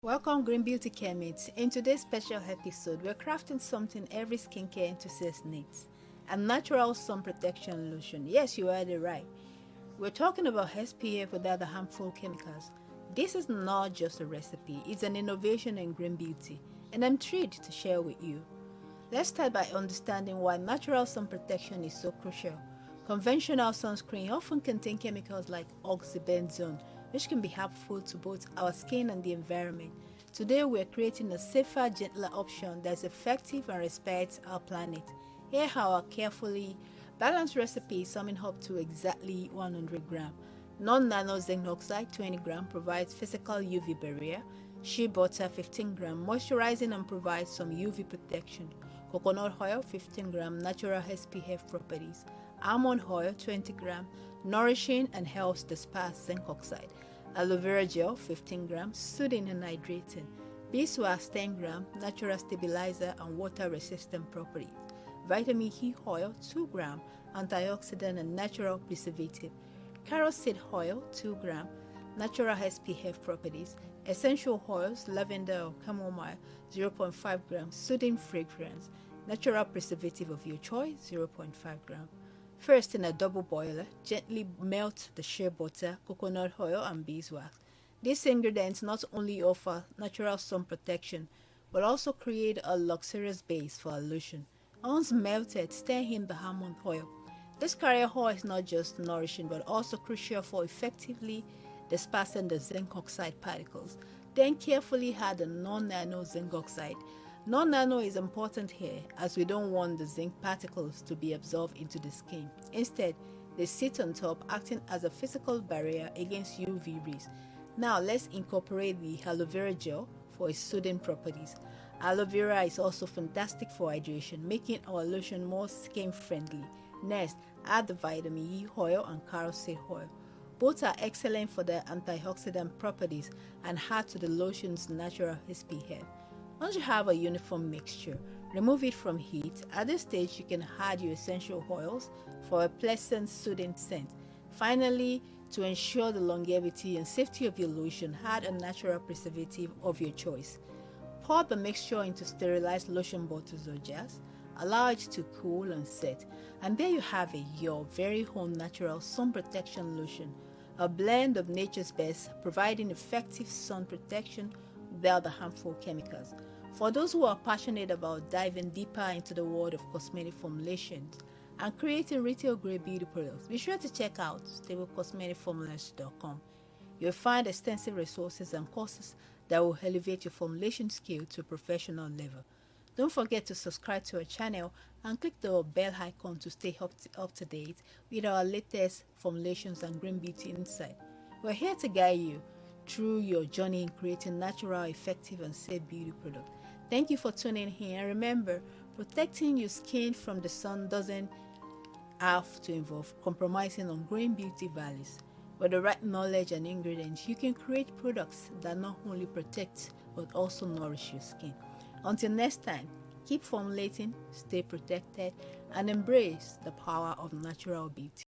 Welcome Green Beauty Care Mates. In today's special episode, we're crafting something every skincare enthusiast needs. A natural sun protection lotion. Yes, you heard it right. We're talking about SPF without the harmful chemicals. This is not just a recipe, it's an innovation in green beauty, and I'm thrilled to share with you. Let's start by understanding why natural sun protection is so crucial. Conventional sunscreen often contain chemicals like oxybenzone, which can be harmful to both our skin and the environment. Today, we're creating a safer, gentler option that's effective and respects our planet. Here are our carefully balanced recipe summing up to exactly 100 gram. Non-nano zinc oxide 20 gram provides physical UV barrier. Shea butter 15 gram moisturizing and provides some UV protection. Coconut oil 15 gram natural SPF properties. Almond oil 20 gram nourishing and helps disperse zinc oxide. Aloe vera gel 15 gram soothing and hydrating. Beeswax 10 gram natural stabilizer and water resistant properties. Vitamin E oil 2 gram antioxidant and natural preservative. Carrot seed oil 2 gram natural SPF properties. Essential oils lavender or chamomile 0.5 gram soothing fragrance. Natural preservative of your choice 0.5 gram. First, in a double boiler, gently melt the shea butter, coconut oil, and beeswax. These ingredients not only offer natural sun protection, but also create a luxurious base for a lotion. Once melted, stir in the almond oil. This carrier oil is not just nourishing, but also crucial for effectively dispersing the zinc oxide particles. Then carefully add the non-nano zinc oxide. Non-nano is important here as we don't want the zinc particles to be absorbed into the skin. Instead, they sit on top acting as a physical barrier against UV rays. Now let's incorporate the aloe vera gel for its soothing properties. Aloe vera is also fantastic for hydration, making our lotion more skin friendly. Next, add the vitamin E oil and carrot seed oil. Both are excellent for their antioxidant properties and add to the lotion's natural SPF. Once you have a uniform mixture, remove it from heat. At this stage, you can add your essential oils for a pleasant, soothing scent. Finally, to ensure the longevity and safety of your lotion, add a natural preservative of your choice. Pour the mixture into sterilized lotion bottles or jars. Allow it to cool and set. And there you have it, your very own natural sun protection lotion. A blend of nature's best, providing effective sun protection without the harmful chemicals. For those who are passionate about diving deeper into the world of cosmetic formulations and creating retail-grade beauty products, be sure to check out stablecosmeticformulas.com. You'll find extensive resources and courses that will elevate your formulation skill to a professional level. Don't forget to subscribe to our channel and click the bell icon to stay up to date with our latest formulations and green beauty insight. We're here to guide you through your journey in creating natural, effective, and safe beauty products. Thank you for tuning in, and remember, protecting your skin from the sun doesn't have to involve compromising on green beauty values. With the right knowledge and ingredients, you can create products that not only protect but also nourish your skin. Until next time, keep formulating, stay protected, and embrace the power of natural beauty.